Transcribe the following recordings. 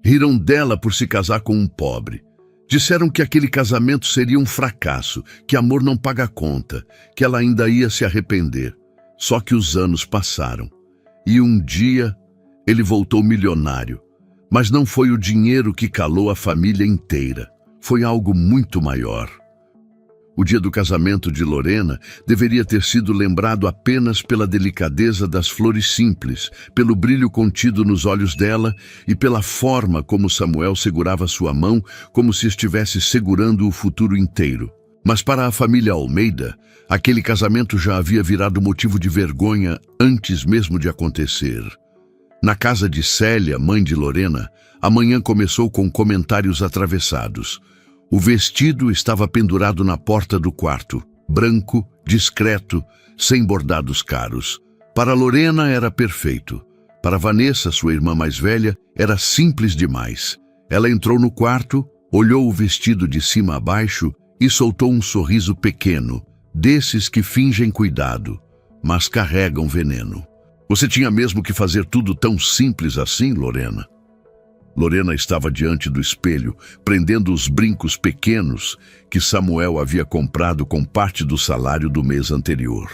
Riram dela por se casar com um pobre. Disseram que aquele casamento seria um fracasso, que amor não paga conta, que ela ainda ia se arrepender. Só que os anos passaram. E um dia ele voltou milionário. Mas não foi o dinheiro que calou a família inteira. Foi algo muito maior. O dia do casamento de Lorena deveria ter sido lembrado apenas pela delicadeza das flores simples, pelo brilho contido nos olhos dela e pela forma como Samuel segurava sua mão, como se estivesse segurando o futuro inteiro. Mas para a família Almeida, aquele casamento já havia virado motivo de vergonha antes mesmo de acontecer. Na casa de Célia, mãe de Lorena, a manhã começou com comentários atravessados. O vestido estava pendurado na porta do quarto, branco, discreto, sem bordados caros. Para Lorena era perfeito. Para Vanessa, sua irmã mais velha, era simples demais. Ela entrou no quarto, olhou o vestido de cima a baixo e soltou um sorriso pequeno, desses que fingem cuidado, mas carregam veneno. Você tinha mesmo que fazer tudo tão simples assim, Lorena? Lorena estava diante do espelho, prendendo os brincos pequenos que Samuel havia comprado com parte do salário do mês anterior.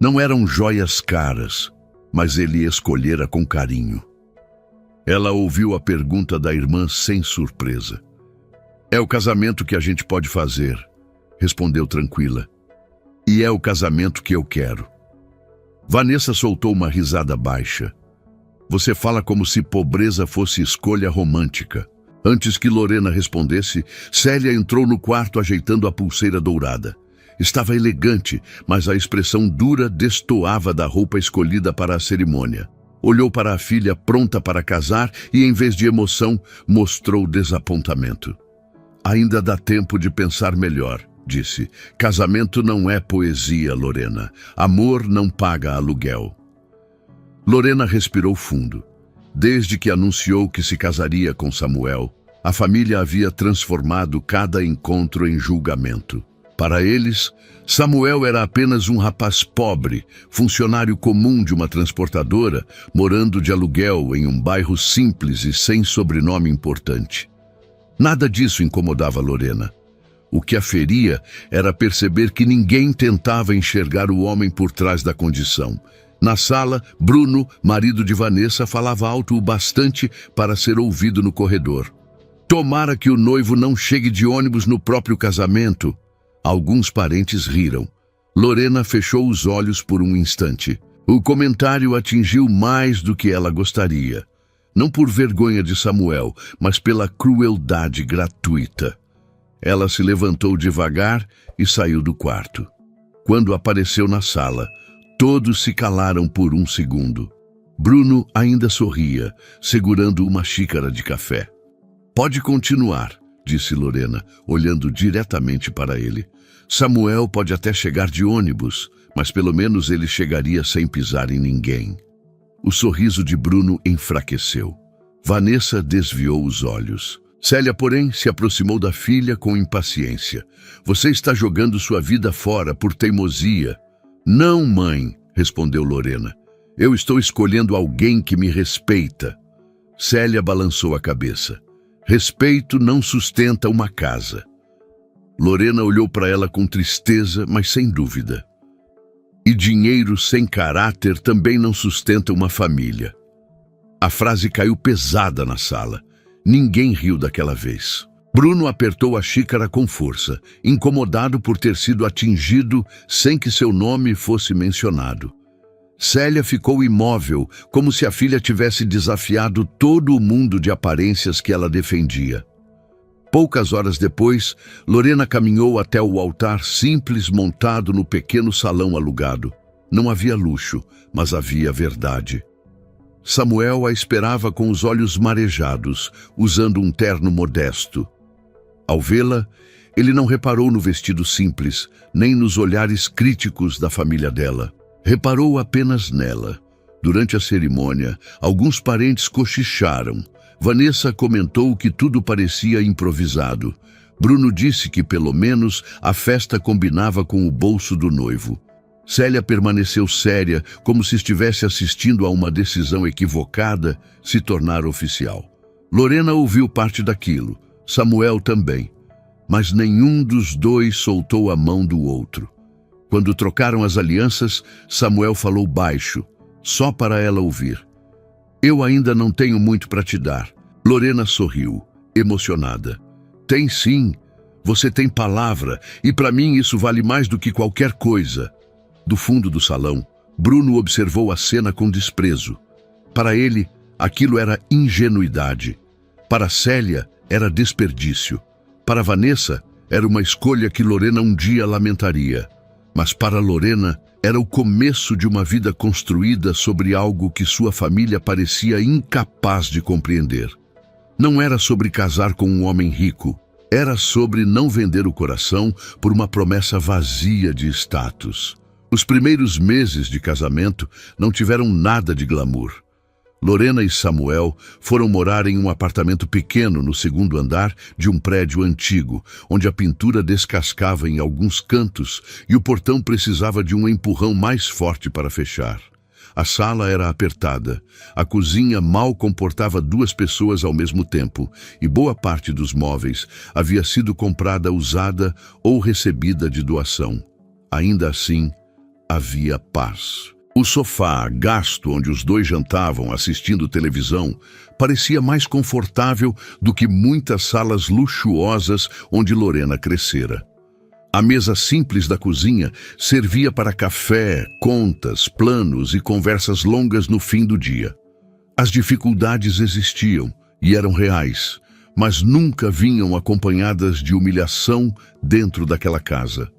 Não eram joias caras, mas ele escolhera com carinho. Ela ouviu a pergunta da irmã sem surpresa. É o casamento que a gente pode fazer, respondeu tranquila. E é o casamento que eu quero. Vanessa soltou uma risada baixa. Você fala como se pobreza fosse escolha romântica. Antes que Lorena respondesse, Célia entrou no quarto ajeitando a pulseira dourada. Estava elegante, mas a expressão dura destoava da roupa escolhida para a cerimônia. Olhou para a filha pronta para casar e, em vez de emoção, mostrou desapontamento. Ainda dá tempo de pensar melhor, disse. Casamento não é poesia, Lorena. Amor não paga aluguel. Lorena respirou fundo. Desde que anunciou que se casaria com Samuel, a família havia transformado cada encontro em julgamento. Para eles, Samuel era apenas um rapaz pobre, funcionário comum de uma transportadora, morando de aluguel em um bairro simples e sem sobrenome importante. Nada disso incomodava Lorena. O que a feria era perceber que ninguém tentava enxergar o homem por trás da condição. Na sala, Bruno, marido de Vanessa, falava alto o bastante para ser ouvido no corredor. Tomara que o noivo não chegue de ônibus no próprio casamento. Alguns parentes riram. Lorena fechou os olhos por um instante. O comentário atingiu mais do que ela gostaria. Não por vergonha de Samuel, mas pela crueldade gratuita. Ela se levantou devagar e saiu do quarto. Quando apareceu na sala, todos se calaram por um segundo. Bruno ainda sorria, segurando uma xícara de café. Pode continuar, disse Lorena, olhando diretamente para ele. Samuel pode até chegar de ônibus, mas pelo menos ele chegaria sem pisar em ninguém. O sorriso de Bruno enfraqueceu. Vanessa desviou os olhos. Célia, porém, se aproximou da filha com impaciência. Você está jogando sua vida fora por teimosia. Não, mãe, respondeu Lorena. Eu estou escolhendo alguém que me respeita. Célia balançou a cabeça. Respeito não sustenta uma casa. Lorena olhou para ela com tristeza, mas sem dúvida. E dinheiro sem caráter também não sustenta uma família. A frase caiu pesada na sala. Ninguém riu daquela vez. Bruno apertou a xícara com força, incomodado por ter sido atingido sem que seu nome fosse mencionado. Célia ficou imóvel, como se a filha tivesse desafiado todo o mundo de aparências que ela defendia. Poucas horas depois, Lorena caminhou até o altar simples montado no pequeno salão alugado. Não havia luxo, mas havia verdade. Samuel a esperava com os olhos marejados, usando um terno modesto. Ao vê-la, ele não reparou no vestido simples, nem nos olhares críticos da família dela. Reparou apenas nela. Durante a cerimônia, alguns parentes cochicharam. Vanessa comentou que tudo parecia improvisado. Bruno disse que, pelo menos, a festa combinava com o bolso do noivo. Célia permaneceu séria, como se estivesse assistindo a uma decisão equivocada se tornar oficial. Lorena ouviu parte daquilo, Samuel também, mas nenhum dos dois soltou a mão do outro. Quando trocaram as alianças, Samuel falou baixo, só para ela ouvir. Eu ainda não tenho muito para te dar. Lorena sorriu, emocionada. Tem sim, você tem palavra, e para mim isso vale mais do que qualquer coisa. Do fundo do salão, Bruno observou a cena com desprezo. Para ele, aquilo era ingenuidade. Para Célia, era desperdício. Para Vanessa, era uma escolha que Lorena um dia lamentaria. Mas para Lorena, era o começo de uma vida construída sobre algo que sua família parecia incapaz de compreender. Não era sobre casar com um homem rico. Era sobre não vender o coração por uma promessa vazia de status. Os primeiros meses de casamento não tiveram nada de glamour. Lorena e Samuel foram morar em um apartamento pequeno no segundo andar de um prédio antigo, onde a pintura descascava em alguns cantos e o portão precisava de um empurrão mais forte para fechar. A sala era apertada, a cozinha mal comportava 2 pessoas ao mesmo tempo e boa parte dos móveis havia sido comprada usada ou recebida de doação. Ainda assim, havia paz. O sofá, gasto onde os dois jantavam assistindo televisão, parecia mais confortável do que muitas salas luxuosas onde Lorena crescera. A mesa simples da cozinha servia para café, contas, planos e conversas longas no fim do dia. As dificuldades existiam e eram reais, mas nunca vinham acompanhadas de humilhação dentro daquela casa.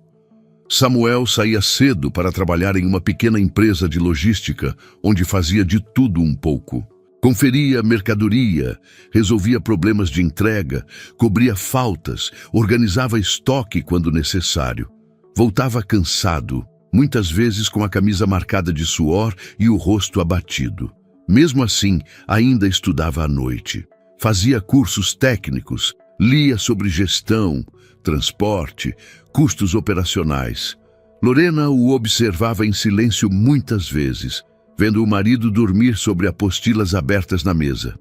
Samuel saía cedo para trabalhar em uma pequena empresa de logística, onde fazia de tudo um pouco. Conferia mercadoria, resolvia problemas de entrega, cobria faltas, organizava estoque quando necessário. Voltava cansado, muitas vezes com a camisa marcada de suor e o rosto abatido. Mesmo assim, ainda estudava à noite. Fazia cursos técnicos, lia sobre gestão, transporte, custos operacionais. Lorena o observava em silêncio muitas vezes, vendo o marido dormir sobre apostilas abertas na mesa.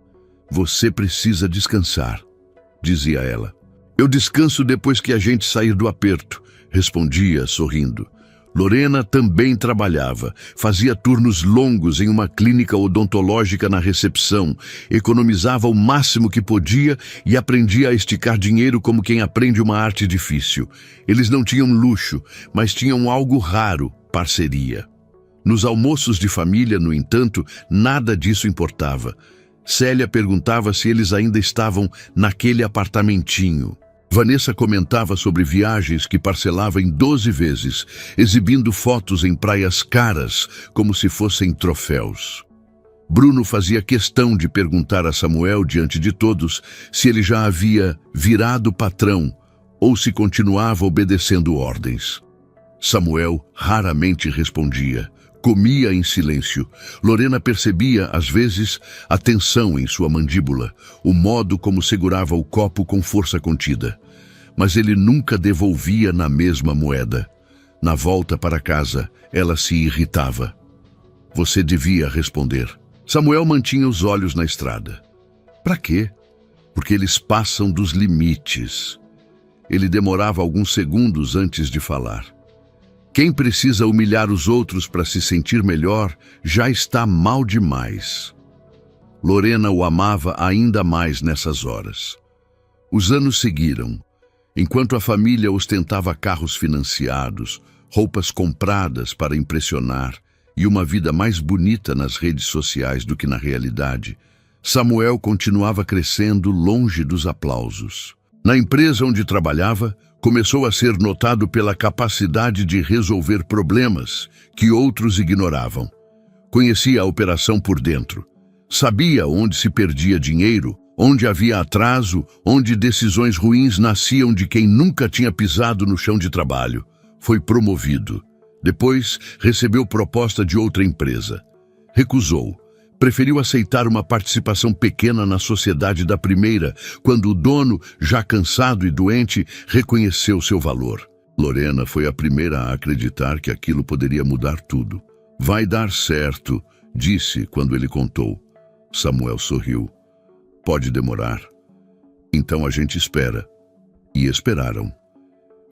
Você precisa descansar, dizia ela. Eu descanso depois que a gente sair do aperto, respondia, sorrindo. Lorena também trabalhava, fazia turnos longos em uma clínica odontológica na recepção, economizava o máximo que podia e aprendia a esticar dinheiro como quem aprende uma arte difícil. Eles não tinham luxo, mas tinham algo raro, parceria. Nos almoços de família, no entanto, nada disso importava. Célia perguntava se eles ainda estavam naquele apartamentinho. Vanessa comentava sobre viagens que parcelava em 12 vezes, exibindo fotos em praias caras, como se fossem troféus. Bruno fazia questão de perguntar a Samuel, diante de todos, se ele já havia virado patrão ou se continuava obedecendo ordens. Samuel raramente respondia. Comia em silêncio. Lorena percebia, às vezes, a tensão em sua mandíbula, o modo como segurava o copo com força contida. Mas ele nunca devolvia na mesma moeda. Na volta para casa, ela se irritava. Você devia responder. Samuel mantinha os olhos na estrada. Para quê? Porque eles passam dos limites. Ele demorava alguns segundos antes de falar. Quem precisa humilhar os outros para se sentir melhor já está mal demais. Lorena o amava ainda mais nessas horas. Os anos seguiram. Enquanto a família ostentava carros financiados, roupas compradas para impressionar e uma vida mais bonita nas redes sociais do que na realidade, Samuel continuava crescendo longe dos aplausos. Na empresa onde trabalhava, começou a ser notado pela capacidade de resolver problemas que outros ignoravam. Conhecia a operação por dentro. Sabia onde se perdia dinheiro, onde havia atraso, onde decisões ruins nasciam de quem nunca tinha pisado no chão de trabalho. Foi promovido. Depois, recebeu proposta de outra empresa. Recusou. Preferiu aceitar uma participação pequena na sociedade da primeira, quando o dono, já cansado e doente, reconheceu seu valor. Lorena foi a primeira a acreditar que aquilo poderia mudar tudo. Vai dar certo, disse quando ele contou. Samuel sorriu. Pode demorar. Então a gente espera. E esperaram.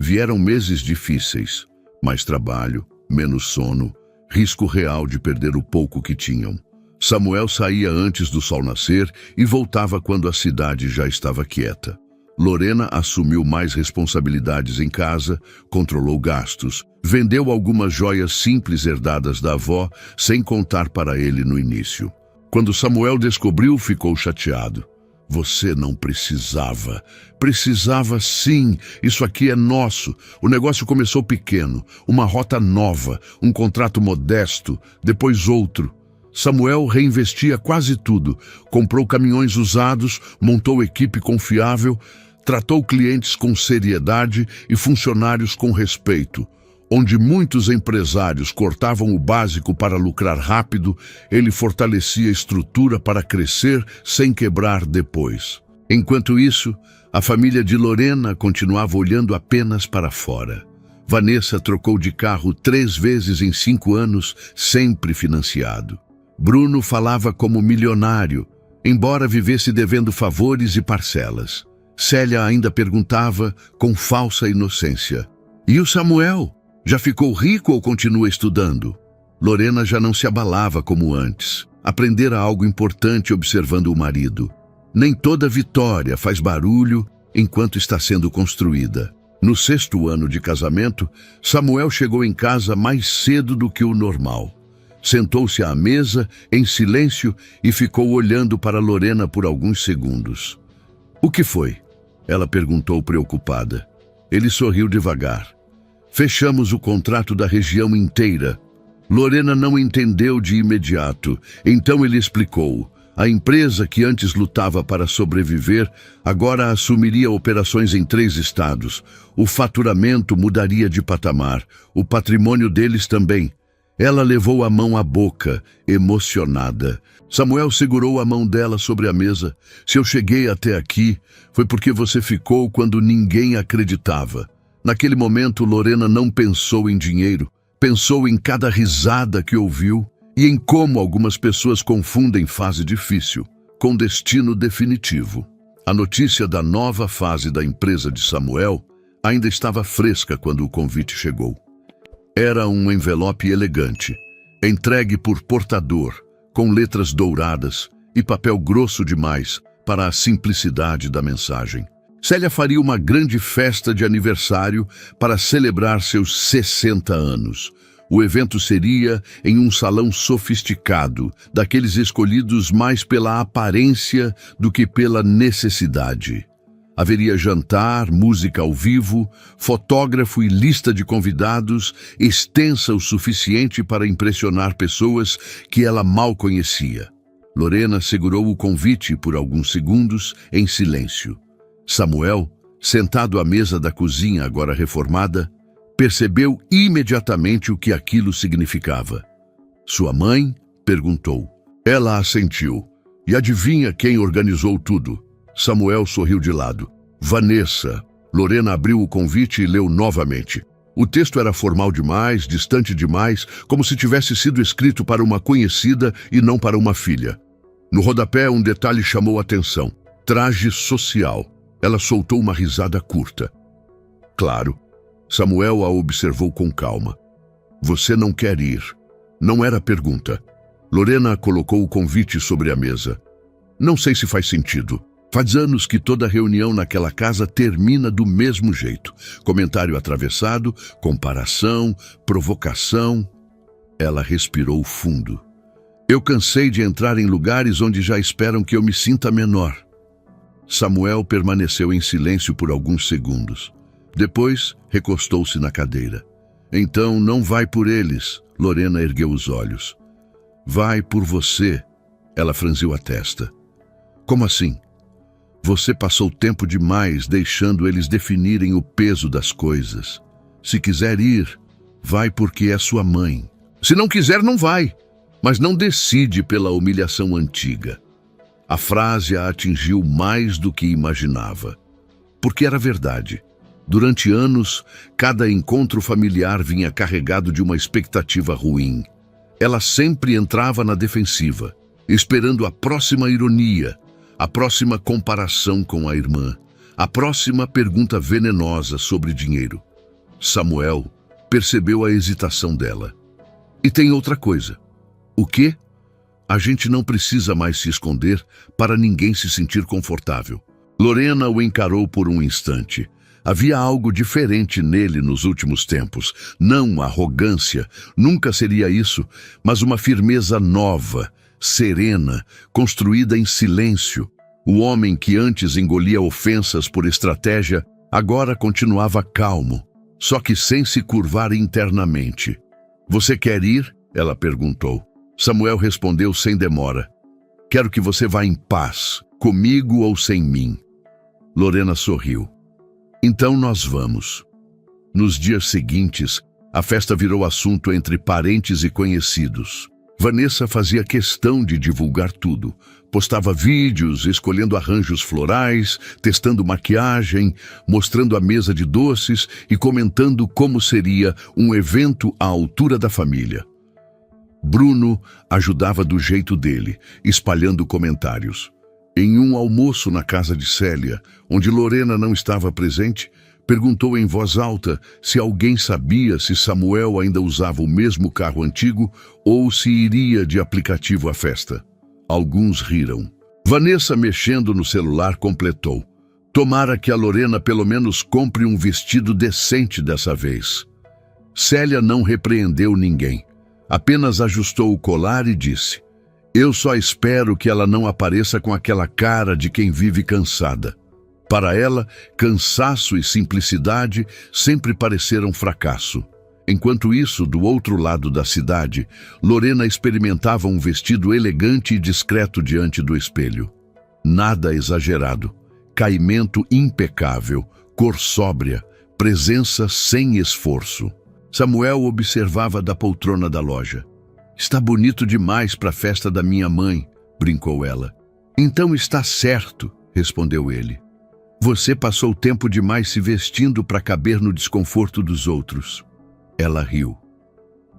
Vieram meses difíceis, mais trabalho, menos sono, risco real de perder o pouco que tinham. Samuel saía antes do sol nascer e voltava quando a cidade já estava quieta. Lorena assumiu mais responsabilidades em casa, controlou gastos, vendeu algumas joias simples herdadas da avó, sem contar para ele no início. Quando Samuel descobriu, ficou chateado. Você não precisava. Precisava sim. Isso aqui é nosso. O negócio começou pequeno. Uma rota nova, um contrato modesto, depois outro. Samuel reinvestia quase tudo. Comprou caminhões usados, montou equipe confiável, tratou clientes com seriedade e funcionários com respeito. Onde muitos empresários cortavam o básico para lucrar rápido, ele fortalecia a estrutura para crescer sem quebrar depois. Enquanto isso, a família de Lorena continuava olhando apenas para fora. Vanessa trocou de carro 3 vezes em 5 anos, sempre financiado. Bruno falava como milionário, embora vivesse devendo favores e parcelas. Célia ainda perguntava com falsa inocência: "E o Samuel? Já ficou rico ou continua estudando?" Lorena já não se abalava como antes. Aprendera algo importante observando o marido. Nem toda vitória faz barulho enquanto está sendo construída. No 6º ano de casamento, Samuel chegou em casa mais cedo do que o normal. Sentou-se à mesa, em silêncio, e ficou olhando para Lorena por alguns segundos. "O que foi?" ela perguntou preocupada. Ele sorriu devagar. "Fechamos o contrato da região inteira." Lorena não entendeu de imediato, então ele explicou. A empresa que antes lutava para sobreviver, agora assumiria operações em 3 estados. O faturamento mudaria de patamar, o patrimônio deles também. Ela levou a mão à boca, emocionada. Samuel segurou a mão dela sobre a mesa. "Se eu cheguei até aqui, foi porque você ficou quando ninguém acreditava." Naquele momento, Lorena não pensou em dinheiro. Pensou em cada risada que ouviu e em como algumas pessoas confundem fase difícil com destino definitivo. A notícia da nova fase da empresa de Samuel ainda estava fresca quando o convite chegou. Era um envelope elegante, entregue por portador, com letras douradas e papel grosso demais para a simplicidade da mensagem. Célia faria uma grande festa de aniversário para celebrar seus 60 anos. O evento seria em um salão sofisticado, daqueles escolhidos mais pela aparência do que pela necessidade. Haveria jantar, música ao vivo, fotógrafo e lista de convidados, extensa o suficiente para impressionar pessoas que ela mal conhecia. Lorena segurou o convite por alguns segundos, em silêncio. Samuel, sentado à mesa da cozinha agora reformada, percebeu imediatamente o que aquilo significava. "Sua mãe?" perguntou. Ela assentiu. "E adivinha quem organizou tudo?" Samuel sorriu de lado. "Vanessa." Lorena abriu o convite e leu novamente. O texto era formal demais, distante demais, como se tivesse sido escrito para uma conhecida e não para uma filha. No rodapé, um detalhe chamou a atenção. Traje social. Ela soltou uma risada curta. "Claro." Samuel a observou com calma. "Você não quer ir." Não era pergunta. Lorena colocou o convite sobre a mesa. "Não sei se faz sentido. Faz anos que toda reunião naquela casa termina do mesmo jeito. Comentário atravessado, comparação, provocação." Ela respirou fundo. "Eu cansei de entrar em lugares onde já esperam que eu me sinta menor." Samuel permaneceu em silêncio por alguns segundos. Depois, recostou-se na cadeira. "Então não vai por eles." Lorena ergueu os olhos. "Vai por você." Ela franziu a testa. "Como assim?" "Você passou tempo demais deixando eles definirem o peso das coisas. Se quiser ir, vai porque é sua mãe. Se não quiser, não vai. Mas não decide pela humilhação antiga." A frase a atingiu mais do que imaginava. Porque era verdade. Durante anos, cada encontro familiar vinha carregado de uma expectativa ruim. Ela sempre entrava na defensiva, esperando a próxima ironia, a próxima comparação com a irmã, a próxima pergunta venenosa sobre dinheiro. Samuel percebeu a hesitação dela. E tem outra coisa. O quê? A gente não precisa mais se esconder para ninguém se sentir confortável. Lorena o encarou por um instante. Havia algo diferente nele nos últimos tempos. Não arrogância, nunca seria isso, mas uma firmeza nova, serena, construída em silêncio. O homem que antes engolia ofensas por estratégia, agora continuava calmo, só que sem se curvar internamente. Você quer ir? Ela perguntou. Samuel respondeu sem demora. Quero que você vá em paz, comigo ou sem mim. Lorena sorriu. Então nós vamos. Nos dias seguintes, a festa virou assunto entre parentes e conhecidos. Vanessa fazia questão de divulgar tudo. Postava vídeos, escolhendo arranjos florais, testando maquiagem, mostrando a mesa de doces e comentando como seria um evento à altura da família. Bruno ajudava do jeito dele, espalhando comentários. Em um almoço na casa de Célia, onde Lorena não estava presente, perguntou em voz alta se alguém sabia se Samuel ainda usava o mesmo carro antigo ou se iria de aplicativo à festa. Alguns riram. Vanessa, mexendo no celular, completou. Tomara que a Lorena pelo menos compre um vestido decente dessa vez. Célia não repreendeu ninguém. Apenas ajustou o colar e disse: Eu só espero que ela não apareça com aquela cara de quem vive cansada. Para ela, cansaço e simplicidade sempre pareceram fracasso. Enquanto isso, do outro lado da cidade, Lorena experimentava um vestido elegante e discreto diante do espelho. Nada exagerado, caimento impecável, cor sóbria, presença sem esforço. Samuel observava da poltrona da loja. Está bonito demais para a festa da minha mãe, brincou ela. Então está certo, respondeu ele. Você passou tempo demais se vestindo para caber no desconforto dos outros. Ela riu.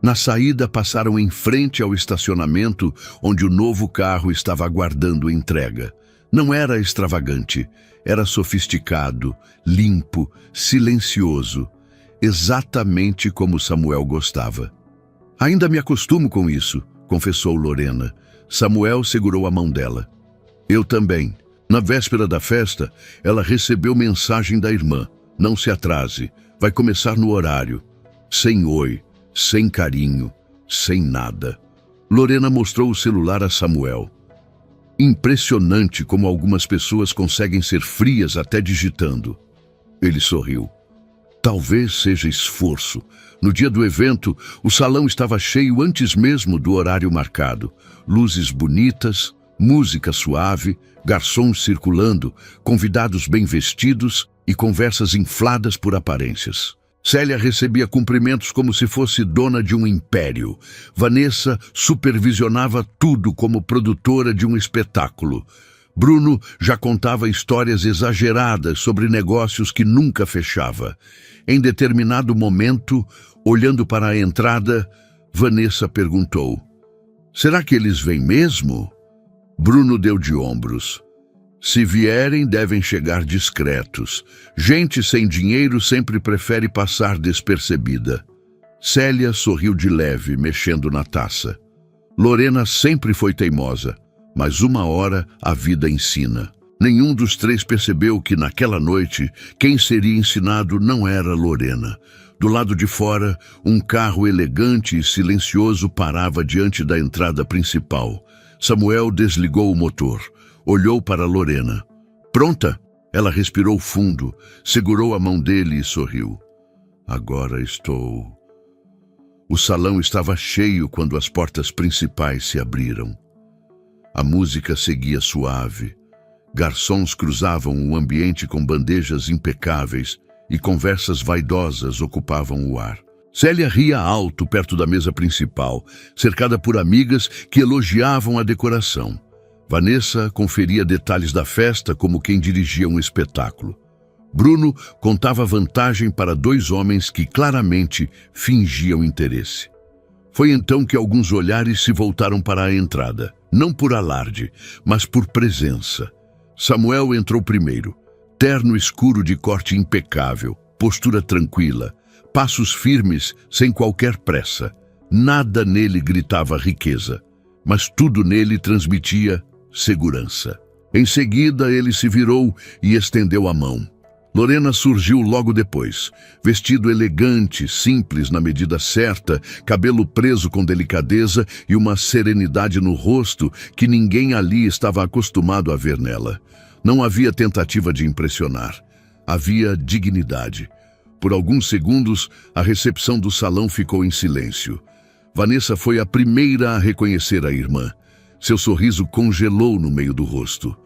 Na saída, passaram em frente ao estacionamento onde o novo carro estava aguardando entrega. Não era extravagante, era sofisticado, limpo, silencioso, exatamente como Samuel gostava. Ainda me acostumo com isso, confessou Lorena. Samuel segurou a mão dela. Eu também. Na véspera da festa, ela recebeu mensagem da irmã. Não se atrase, vai começar no horário. Sem oi, sem carinho, sem nada. Lorena mostrou o celular a Samuel. Impressionante como algumas pessoas conseguem ser frias até digitando. Ele sorriu. Talvez seja esforço. No dia do evento, o salão estava cheio antes mesmo do horário marcado. Luzes bonitas, música suave, garçons circulando, convidados bem vestidos e conversas infladas por aparências. Célia recebia cumprimentos como se fosse dona de um império. Vanessa supervisionava tudo como produtora de um espetáculo. Bruno já contava histórias exageradas sobre negócios que nunca fechava. Em determinado momento, olhando para a entrada, Vanessa perguntou: Será que eles vêm mesmo? Bruno deu de ombros. Se vierem, devem chegar discretos. Gente sem dinheiro sempre prefere passar despercebida. Célia sorriu de leve, mexendo na taça. Lorena sempre foi teimosa, mas uma hora a vida ensina. Nenhum dos três percebeu que naquela noite quem seria ensinado não era Lorena. Do lado de fora, um carro elegante e silencioso parava diante da entrada principal. Samuel desligou o motor. Olhou para Lorena. Pronta? Ela respirou fundo, segurou a mão dele e sorriu. Agora estou... O salão estava cheio quando as portas principais se abriram. A música seguia suave. Garçons cruzavam o ambiente com bandejas impecáveis e conversas vaidosas ocupavam o ar. Célia ria alto perto da mesa principal, cercada por amigas que elogiavam a decoração. Vanessa conferia detalhes da festa como quem dirigia um espetáculo. Bruno contava vantagem para dois homens que claramente fingiam interesse. Foi então que alguns olhares se voltaram para a entrada, não por alarde, mas por presença. Samuel entrou primeiro. Terno escuro de corte impecável, postura tranquila, passos firmes sem qualquer pressa. Nada nele gritava riqueza, mas tudo nele transmitia segurança. Em seguida, ele se virou e estendeu a mão. Lorena surgiu logo depois, vestido elegante, simples na medida certa, cabelo preso com delicadeza e uma serenidade no rosto que ninguém ali estava acostumado a ver nela. Não havia tentativa de impressionar, havia dignidade. Por alguns segundos, a recepção do salão ficou em silêncio. Vanessa foi a primeira a reconhecer a irmã. Seu sorriso congelou no meio do rosto.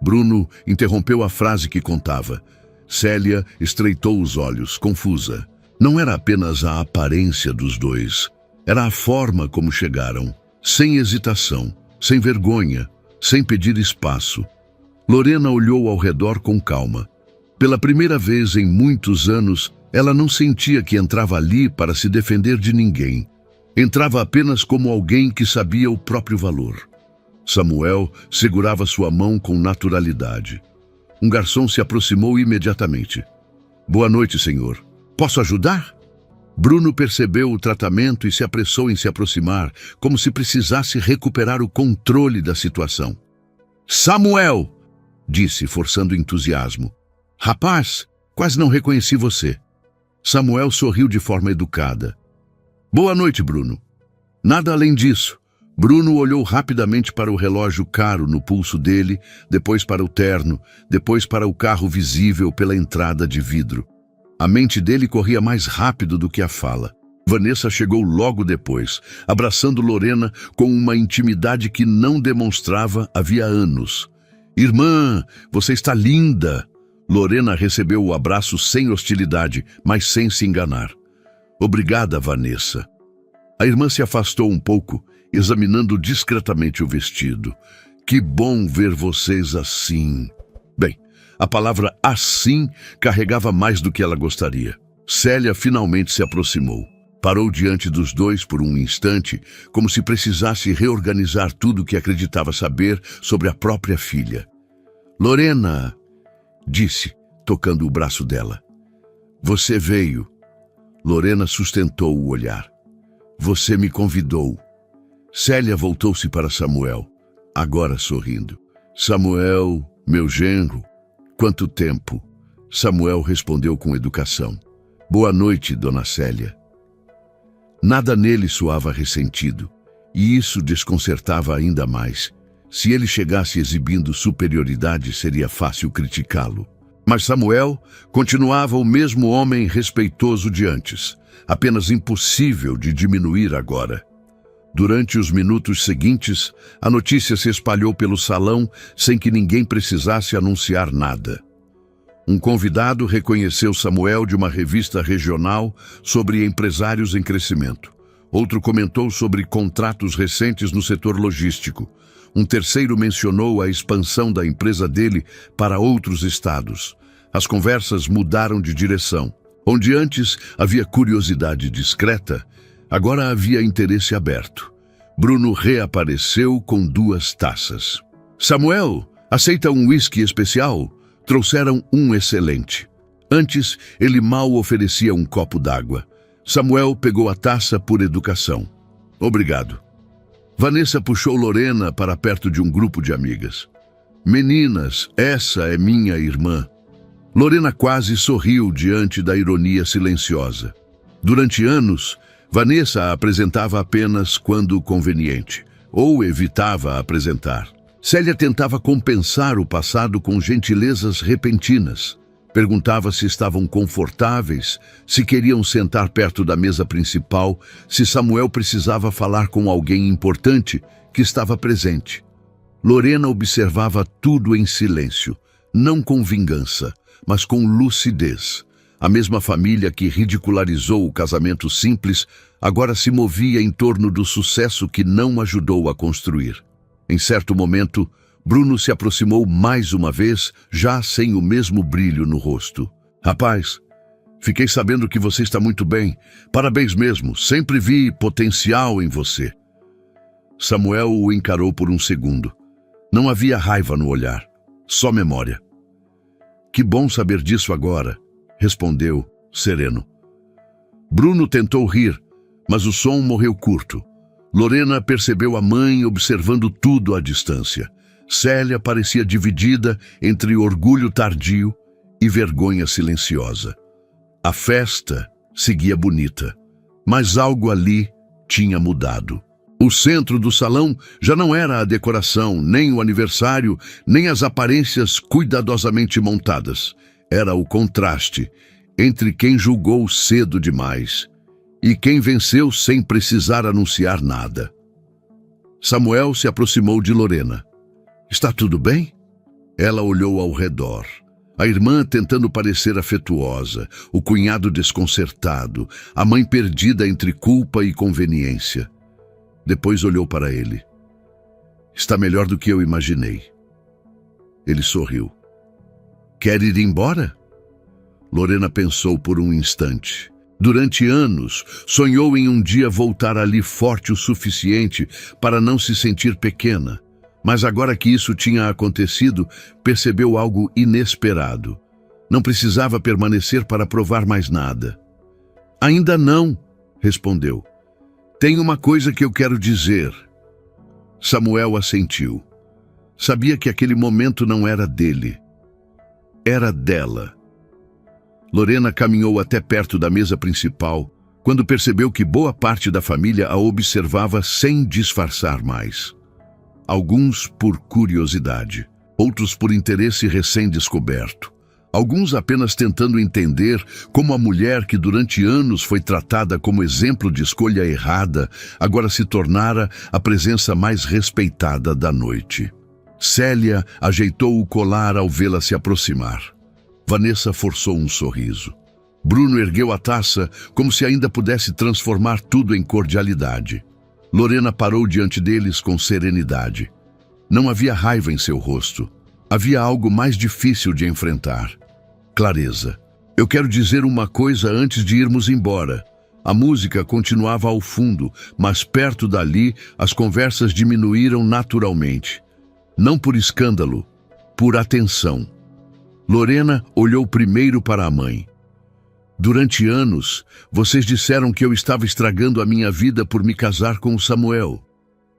Bruno interrompeu a frase que contava. Célia estreitou os olhos, confusa. Não era apenas a aparência dos dois, era a forma como chegaram, sem hesitação, sem vergonha, sem pedir espaço. Lorena olhou ao redor com calma. Pela primeira vez em muitos anos, ela não sentia que entrava ali para se defender de ninguém. Entrava apenas como alguém que sabia o próprio valor. Samuel segurava sua mão com naturalidade. Um garçom se aproximou imediatamente. Boa noite, senhor. Posso ajudar? Bruno percebeu o tratamento e se apressou em se aproximar, como se precisasse recuperar o controle da situação. Samuel! Disse, forçando entusiasmo. Rapaz, quase não reconheci você. Samuel sorriu de forma educada. Boa noite, Bruno. Nada além disso. Bruno olhou rapidamente para o relógio caro no pulso dele, depois para o terno, depois para o carro visível pela entrada de vidro. A mente dele corria mais rápido do que a fala. Vanessa chegou logo depois, abraçando Lorena com uma intimidade que não demonstrava havia anos. Irmã, você está linda! Lorena recebeu o abraço sem hostilidade, mas sem se enganar. Obrigada, Vanessa. A irmã se afastou um pouco, examinando discretamente o vestido. Que bom ver vocês assim. Bem, a palavra assim carregava mais do que ela gostaria. Célia finalmente se aproximou. Parou diante dos dois por um instante, como se precisasse reorganizar tudo o que acreditava saber sobre a própria filha. Lorena, disse, tocando o braço dela. Você veio. Lorena sustentou o olhar. Você me convidou. Célia voltou-se para Samuel, agora sorrindo. Samuel, meu genro, quanto tempo? Samuel respondeu com educação. Boa noite, dona Célia. Nada nele soava ressentido, e isso desconcertava ainda mais. Se ele chegasse exibindo superioridade, seria fácil criticá-lo. Mas Samuel continuava o mesmo homem respeitoso de antes, apenas impossível de diminuir agora. Durante os minutos seguintes, a notícia se espalhou pelo salão sem que ninguém precisasse anunciar nada. Um convidado reconheceu Samuel de uma revista regional sobre empresários em crescimento. Outro comentou sobre contratos recentes no setor logístico. Um terceiro mencionou a expansão da empresa dele para outros estados. As conversas mudaram de direção. Onde antes havia curiosidade discreta, agora havia interesse aberto. Bruno reapareceu com 2 taças. Samuel, aceita um whisky especial? Trouxeram um excelente. Antes, ele mal oferecia um copo d'água. Samuel pegou a taça por educação. Obrigado. Vanessa puxou Lorena para perto de um grupo de amigas. Meninas, essa é minha irmã. Lorena quase sorriu diante da ironia silenciosa. Durante anos, Vanessa a apresentava apenas quando conveniente, ou evitava apresentar. Célia tentava compensar o passado com gentilezas repentinas. Perguntava se estavam confortáveis, se queriam sentar perto da mesa principal, se Samuel precisava falar com alguém importante que estava presente. Lorena observava tudo em silêncio, não com vingança, mas com lucidez. A mesma família que ridicularizou o casamento simples agora se movia em torno do sucesso que não ajudou a construir. Em certo momento, Bruno se aproximou mais uma vez, já sem o mesmo brilho no rosto. Rapaz, fiquei sabendo que você está muito bem. Parabéns mesmo, sempre vi potencial em você. Samuel o encarou por um segundo. Não havia raiva no olhar, só memória. Que bom saber disso agora, respondeu, sereno. Bruno tentou rir, mas o som morreu curto. Lorena percebeu a mãe observando tudo à distância. Célia parecia dividida entre orgulho tardio e vergonha silenciosa. A festa seguia bonita, mas algo ali tinha mudado. O centro do salão já não era a decoração, nem o aniversário, nem as aparências cuidadosamente montadas. Era o contraste entre quem julgou cedo demais e quem venceu sem precisar anunciar nada. Samuel se aproximou de Lorena. Está tudo bem? Ela olhou ao redor. A irmã tentando parecer afetuosa, o cunhado desconcertado, a mãe perdida entre culpa e conveniência. Depois olhou para ele. Está melhor do que eu imaginei. Ele sorriu. Quer ir embora? Lorena pensou por um instante. Durante anos, sonhou em um dia voltar ali forte o suficiente para não se sentir pequena. Mas agora que isso tinha acontecido, percebeu algo inesperado. Não precisava permanecer para provar mais nada. Ainda não, respondeu. Tem uma coisa que eu quero dizer. Samuel assentiu. Sabia que aquele momento não era dele. Era dela. Lorena caminhou até perto da mesa principal, quando percebeu que boa parte da família a observava sem disfarçar mais. Alguns por curiosidade, outros por interesse recém-descoberto. Alguns apenas tentando entender como a mulher que durante anos foi tratada como exemplo de escolha errada, agora se tornara a presença mais respeitada da noite. Célia ajeitou o colar ao vê-la se aproximar. Vanessa forçou um sorriso. Bruno ergueu a taça como se ainda pudesse transformar tudo em cordialidade. Lorena parou diante deles com serenidade. Não havia raiva em seu rosto. Havia algo mais difícil de enfrentar. Clareza. Eu quero dizer uma coisa antes de irmos embora. A música continuava ao fundo, mas perto dali as conversas diminuíram naturalmente. Não por escândalo, por atenção. Lorena olhou primeiro para a mãe. Durante anos, vocês disseram que eu estava estragando a minha vida por me casar com o Samuel.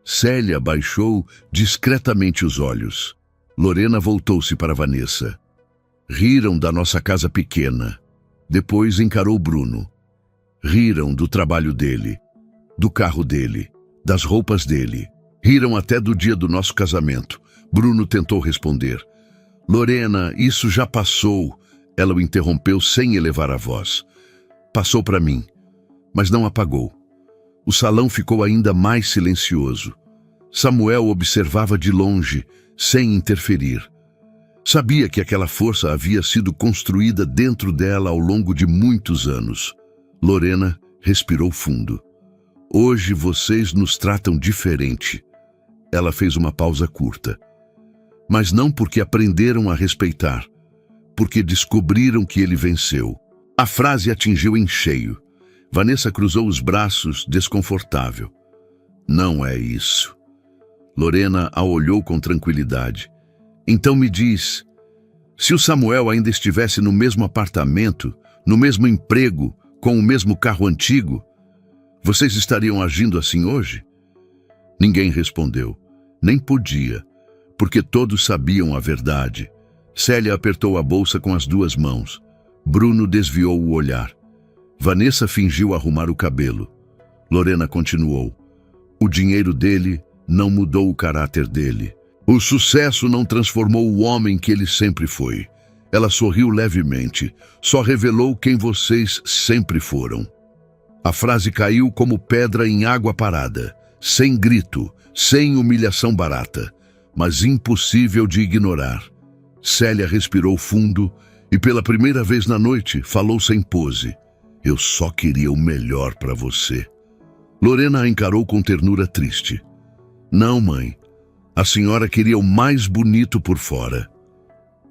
Célia baixou discretamente os olhos. Lorena voltou-se para Vanessa. Riram da nossa casa pequena. Depois encarou Bruno. Riram do trabalho dele, do carro dele, das roupas dele. Riram até do dia do nosso casamento. Bruno tentou responder. Lorena, isso já passou. Ela o interrompeu sem elevar a voz. Passou para mim, mas não apagou. O salão ficou ainda mais silencioso. Samuel observava de longe, sem interferir. Sabia que aquela força havia sido construída dentro dela ao longo de muitos anos. Lorena respirou fundo. Hoje vocês nos tratam diferente. Ela fez uma pausa curta. Mas não porque aprenderam a respeitar, porque descobriram que ele venceu. A frase atingiu em cheio. Vanessa cruzou os braços, desconfortável. Não é isso. Lorena a olhou com tranquilidade. Então me diz, se o Samuel ainda estivesse no mesmo apartamento, no mesmo emprego, com o mesmo carro antigo, vocês estariam agindo assim hoje? Ninguém respondeu. Nem podia, porque todos sabiam a verdade. Célia apertou a bolsa com as duas mãos. Bruno desviou o olhar. Vanessa fingiu arrumar o cabelo. Lorena continuou. O dinheiro dele não mudou o caráter dele. O sucesso não transformou o homem que ele sempre foi. Ela sorriu levemente. Só revelou quem vocês sempre foram. A frase caiu como pedra em água parada. Sem grito, sem humilhação barata, mas impossível de ignorar. Célia respirou fundo e pela primeira vez na noite falou sem pose. Eu só queria o melhor para você. Lorena a encarou com ternura triste. Não, mãe. A senhora queria o mais bonito por fora.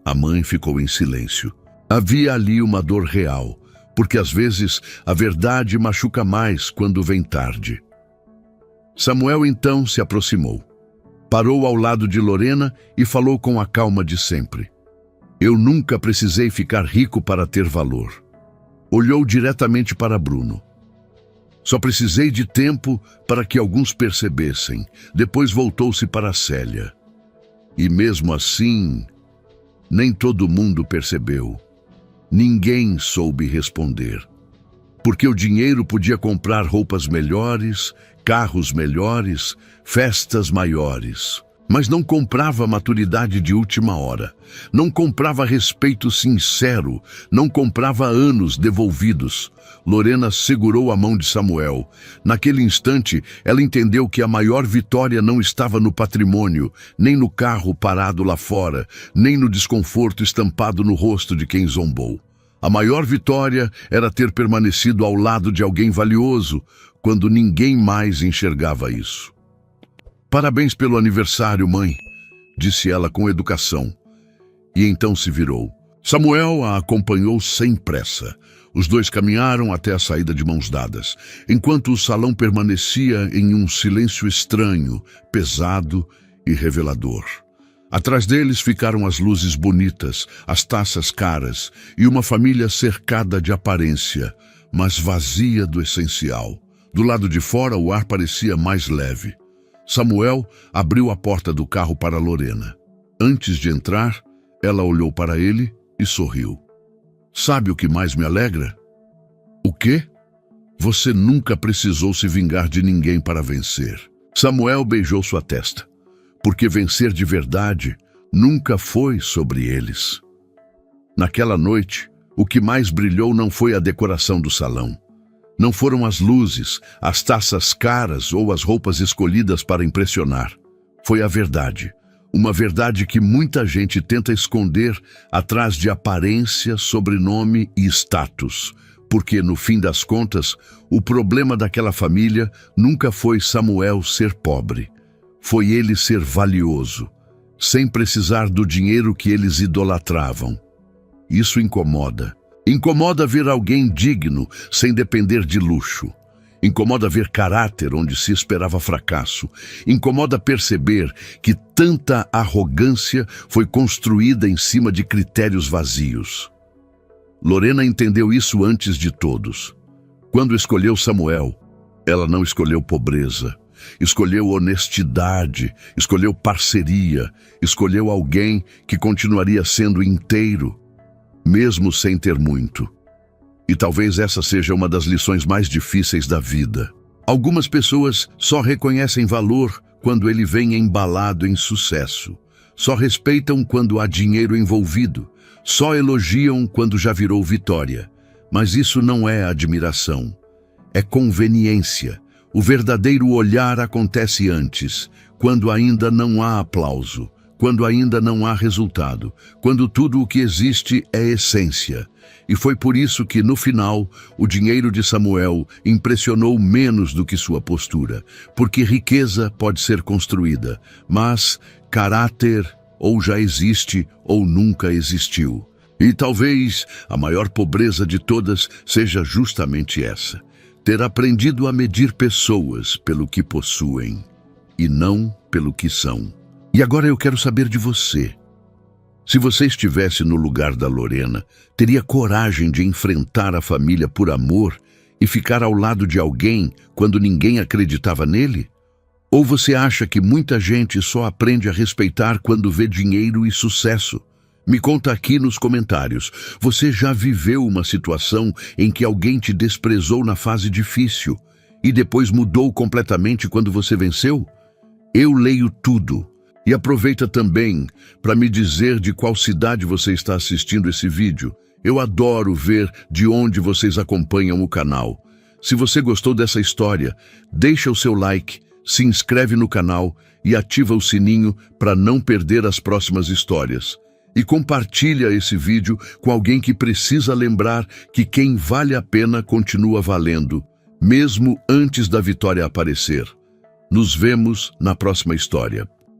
A mãe ficou em silêncio. Havia ali uma dor real, porque às vezes a verdade machuca mais quando vem tarde. Samuel então se aproximou. Parou ao lado de Lorena e falou com a calma de sempre. Eu nunca precisei ficar rico para ter valor. Olhou diretamente para Bruno. Só precisei de tempo para que alguns percebessem. Depois voltou-se para Célia. E mesmo assim, nem todo mundo percebeu. Ninguém soube responder. Porque o dinheiro podia comprar roupas melhores, carros melhores, festas maiores. Mas não comprava maturidade de última hora. Não comprava respeito sincero. Não comprava anos devolvidos. Lorena segurou a mão de Samuel. Naquele instante, ela entendeu que a maior vitória não estava no patrimônio, nem no carro parado lá fora, nem no desconforto estampado no rosto de quem zombou. A maior vitória era ter permanecido ao lado de alguém valioso, quando ninguém mais enxergava isso. Parabéns pelo aniversário, mãe, disse ela com educação. E então se virou. Samuel a acompanhou sem pressa. Os dois caminharam até a saída de mãos dadas, enquanto o salão permanecia em um silêncio estranho, pesado e revelador. Atrás deles ficaram as luzes bonitas, as taças caras e uma família cercada de aparência, mas vazia do essencial. Do lado de fora, o ar parecia mais leve. Samuel abriu a porta do carro para Lorena. Antes de entrar, ela olhou para ele e sorriu. Sabe o que mais me alegra? O quê? Você nunca precisou se vingar de ninguém para vencer. Samuel beijou sua testa, porque vencer de verdade nunca foi sobre eles. Naquela noite, o que mais brilhou não foi a decoração do salão. Não foram as luzes, as taças caras ou as roupas escolhidas para impressionar. Foi a verdade. Uma verdade que muita gente tenta esconder atrás de aparência, sobrenome e status. Porque, no fim das contas, o problema daquela família nunca foi Samuel ser pobre. Foi ele ser valioso, sem precisar do dinheiro que eles idolatravam. Isso incomoda. Incomoda ver alguém digno, sem depender de luxo. Incomoda ver caráter onde se esperava fracasso. Incomoda perceber que tanta arrogância foi construída em cima de critérios vazios. Lorena entendeu isso antes de todos. Quando escolheu Samuel, ela não escolheu pobreza. Escolheu honestidade, escolheu parceria, escolheu alguém que continuaria sendo inteiro, mesmo sem ter muito. E talvez essa seja uma das lições mais difíceis da vida. Algumas pessoas só reconhecem valor quando ele vem embalado em sucesso. Só respeitam quando há dinheiro envolvido. Só elogiam quando já virou vitória. Mas isso não é admiração. É conveniência. O verdadeiro olhar acontece antes, quando ainda não há aplauso, quando ainda não há resultado, quando tudo o que existe é essência. E foi por isso que, no final, o dinheiro de Samuel impressionou menos do que sua postura, porque riqueza pode ser construída, mas caráter ou já existe ou nunca existiu. E talvez a maior pobreza de todas seja justamente essa: ter aprendido a medir pessoas pelo que possuem e não pelo que são. E agora eu quero saber de você. Se você estivesse no lugar da Lorena, teria coragem de enfrentar a família por amor e ficar ao lado de alguém quando ninguém acreditava nele? Ou você acha que muita gente só aprende a respeitar quando vê dinheiro e sucesso? Me conta aqui nos comentários. Você já viveu uma situação em que alguém te desprezou na fase difícil e depois mudou completamente quando você venceu? Eu leio tudo. E aproveita também para me dizer de qual cidade você está assistindo esse vídeo. Eu adoro ver de onde vocês acompanham o canal. Se você gostou dessa história, deixa o seu like, se inscreve no canal e ativa o sininho para não perder as próximas histórias. E compartilha esse vídeo com alguém que precisa lembrar que quem vale a pena continua valendo, mesmo antes da vitória aparecer. Nos vemos na próxima história.